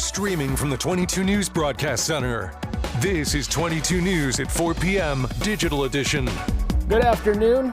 Streaming from the 22 News Broadcast Center. This is 22 News at 4 p.m. Digital Edition. Good afternoon,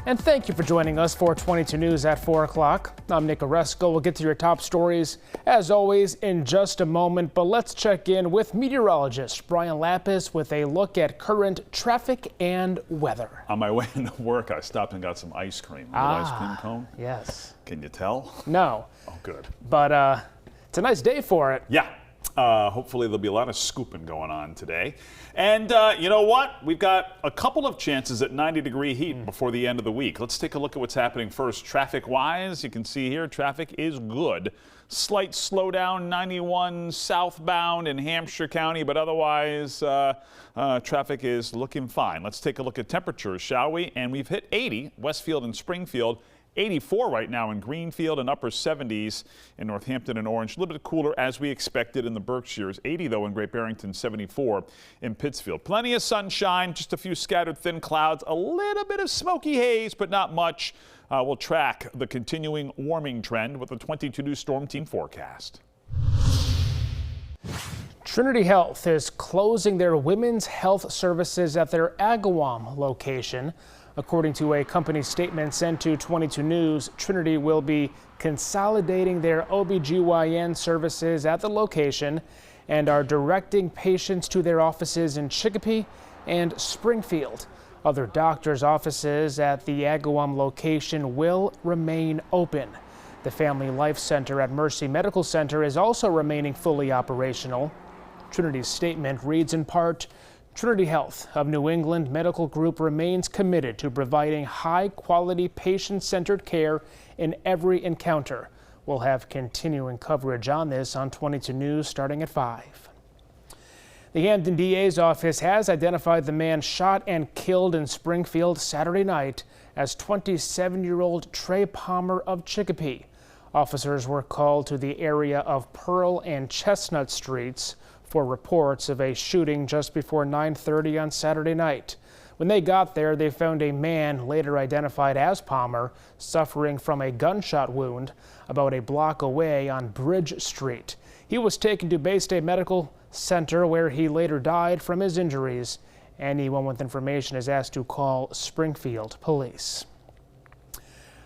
and thank you for joining us for 22 News at 4 o'clock. I'm Nick Oresko. We'll get to your top stories, as always, in just a moment. But let's check in with meteorologist Brian Lapis with a look at current traffic and weather. On my way into work, I stopped and got some ice cream. A little ice cream cone? Yes. Can you tell? No. Oh, good. But it's a nice day for it. Yeah. Hopefully there'll be a lot of scooping going on today. And you know what? We've got a couple of chances at 90-degree heat before the end of the week. Let's take a look at what's happening first. Traffic-wise, you can see here, traffic is good. Slight slowdown, 91 southbound in Hampshire County, but otherwise traffic is looking fine. Let's take a look at temperatures, shall we? And we've hit 80, Westfield and Springfield. 84 right now in Greenfield and upper 70s in Northampton and Orange. A little bit cooler as we expected in the Berkshires. 80 though in Great Barrington, 74 in Pittsfield. Plenty of sunshine, just a few scattered thin clouds, a little bit of smoky haze, but not much. We'll track the continuing warming trend with the 22 News Storm Team forecast. Trinity Health is closing their women's health services at their Agawam location. According to a company statement sent to 22 News, Trinity will be consolidating their OBGYN services at the location and are directing patients to their offices in Chicopee and Springfield. Other doctors' offices at the Agawam location will remain open. The Family Life Center at Mercy Medical Center is also remaining fully operational. Trinity's statement reads in part, Trinity Health of New England Medical Group remains committed to providing high-quality, patient-centered care in every encounter. We'll have continuing coverage on this on 22 News starting at 5. The Hampden DA's office has identified the man shot and killed in Springfield Saturday night as 27-year-old Trey Palmer of Chicopee. Officers were called to the area of Pearl and Chestnut Streets for reports of a shooting just before 9:30 on Saturday night. When they got there, they found a man, later identified as Palmer, suffering from a gunshot wound about a block away on Bridge Street. He was taken to Bay State Medical Center, where he later died from his injuries. Anyone with information is asked to call Springfield Police.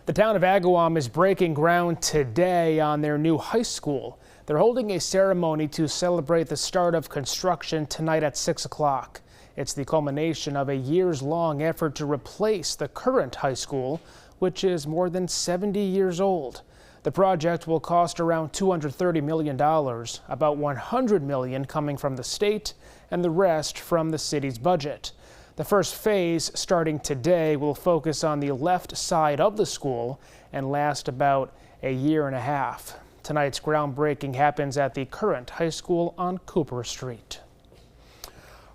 The town of Agawam is breaking ground today on their new high school. They're holding a ceremony to celebrate the start of construction tonight at 6 o'clock. It's the culmination of a years-long effort to replace the current high school, which is more than 70 years old. The project will cost around $230 million, about $100 million coming from the state and the rest from the city's budget. The first phase, starting today, will focus on the left side of the school and last about a year and a half. Tonight's groundbreaking happens at the current high school on Cooper Street.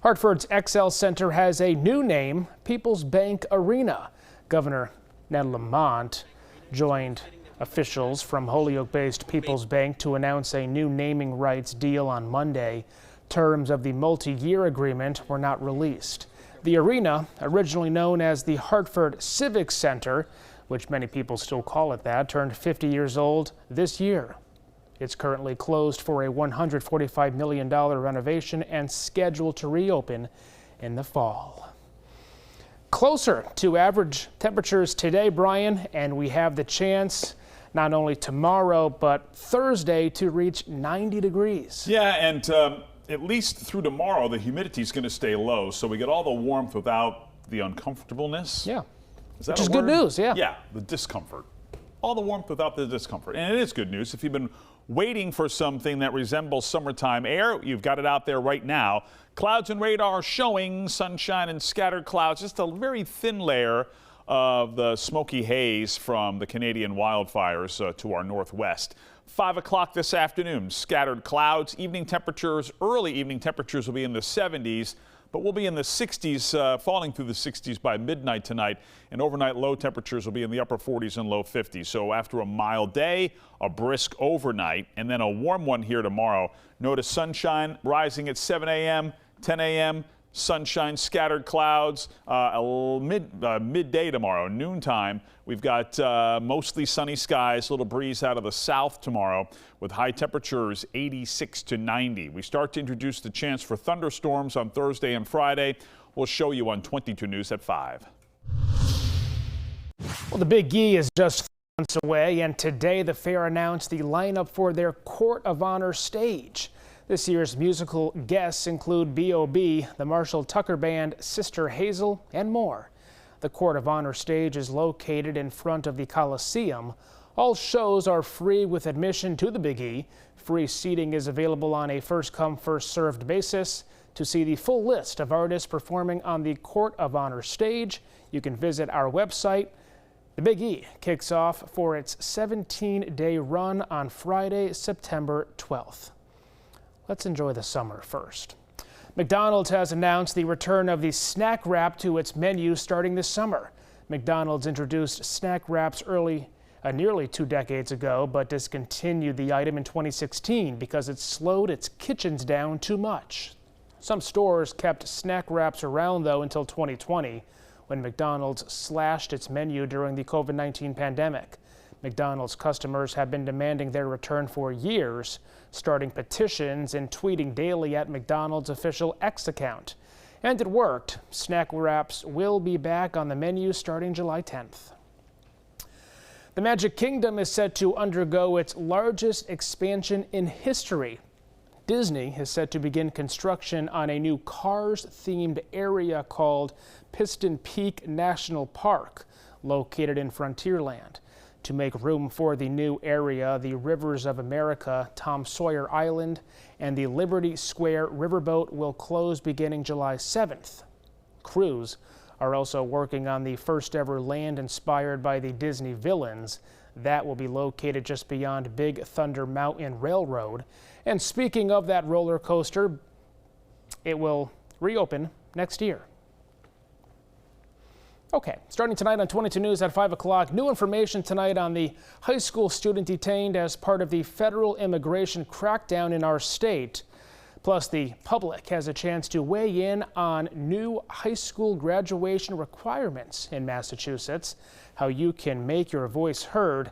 Hartford's XL Center has a new name, People's Bank Arena. Governor Ned Lamont joined officials from Holyoke-based People's Bank to announce a new naming rights deal on Monday. Terms of the multi-year agreement were not released. The arena, originally known as the Hartford Civic Center, which many people still call it that, turned 50 years old this year. It's currently closed for a $145 million renovation and scheduled to reopen in the fall. Closer to average temperatures today, Brian, and we have the chance not only tomorrow but Thursday to reach 90 degrees. Yeah, and at least through tomorrow, the humidity is going to stay low, so we get all the warmth without the uncomfortableness. Yeah. Which is good news, yeah. Yeah, the discomfort. All the warmth without the discomfort. And it is good news. If you've been waiting for something that resembles summertime air, you've got it out there right now. Clouds and radar showing sunshine and scattered clouds, just a very thin layer of the smoky haze from the Canadian wildfires to our northwest. 5 o'clock this afternoon, scattered clouds. Evening temperatures, early evening temperatures will be in the 70s. But we'll be in the 60s, falling through the 60s by midnight tonight, and overnight low temperatures will be in the upper 40s and low 50s. So after a mild day, a brisk overnight, and then a warm one here tomorrow. Notice sunshine rising at 7 a.m., 10 a.m., sunshine, scattered clouds. Midday tomorrow, noontime, we've got mostly sunny skies, a little breeze out of the south tomorrow with high temperatures 86 to 90. We start to introduce the chance for thunderstorms on Thursday and Friday. We'll show you on 22 News at 5. Well, the Big E is just months away, and today the fair announced the lineup for their Court of Honor stage. This year's musical guests include B.O.B., the Marshall Tucker Band, Sister Hazel, and more. The Court of Honor stage is located in front of the Coliseum. All shows are free with admission to the Big E. Free seating is available on a first-come, first-served basis. To see the full list of artists performing on the Court of Honor stage, you can visit our website. The Big E kicks off for its 17-day run on Friday, September 12th. Let's enjoy the summer first. McDonald's has announced the return of the snack wrap to its menu starting this summer. McDonald's introduced snack wraps nearly 2 decades ago, but discontinued the item in 2016 because it slowed its kitchens down too much. Some stores kept snack wraps around, though, until 2020, when McDonald's slashed its menu during the COVID-19 pandemic. McDonald's customers have been demanding their return for years, starting petitions and tweeting daily at McDonald's official X account. And it worked. Snack wraps will be back on the menu starting July 10th. The Magic Kingdom is set to undergo its largest expansion in history. Disney is set to begin construction on a new Cars-themed area called Piston Peak National Park, located in Frontierland. To make room for the new area, the Rivers of America, Tom Sawyer Island, and the Liberty Square Riverboat will close beginning July 7th. Crews are also working on the first ever land inspired by the Disney villains. That will be located just beyond Big Thunder Mountain Railroad. And speaking of that roller coaster, it will reopen next year. Okay, starting tonight on 22 News at 5 o'clock, new information tonight on the high school student detained as part of the federal immigration crackdown in our state. Plus, the public has a chance to weigh in on new high school graduation requirements in Massachusetts, how you can make your voice heard.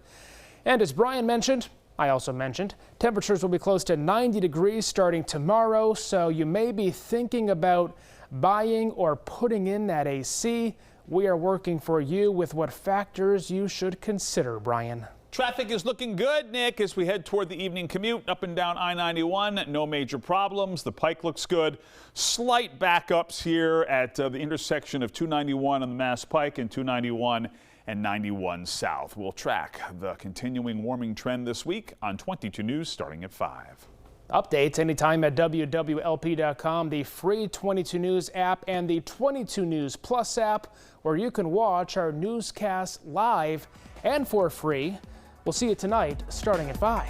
And as Brian mentioned, I also mentioned, temperatures will be close to 90 degrees starting tomorrow, so you may be thinking about buying or putting in that AC. We are working for you with what factors you should consider, Brian. Traffic is looking good, Nick, as we head toward the evening commute up and down I-91. No major problems. The Pike looks good. Slight backups here at the intersection of 291 on the Mass Pike and 291 and 91 South. We'll track the continuing warming trend this week on 22 News starting at 5. Updates anytime at WWLP.com, the free 22 News app, and the 22 News Plus app, where you can watch our newscasts live and for free. We'll see you tonight starting at 5.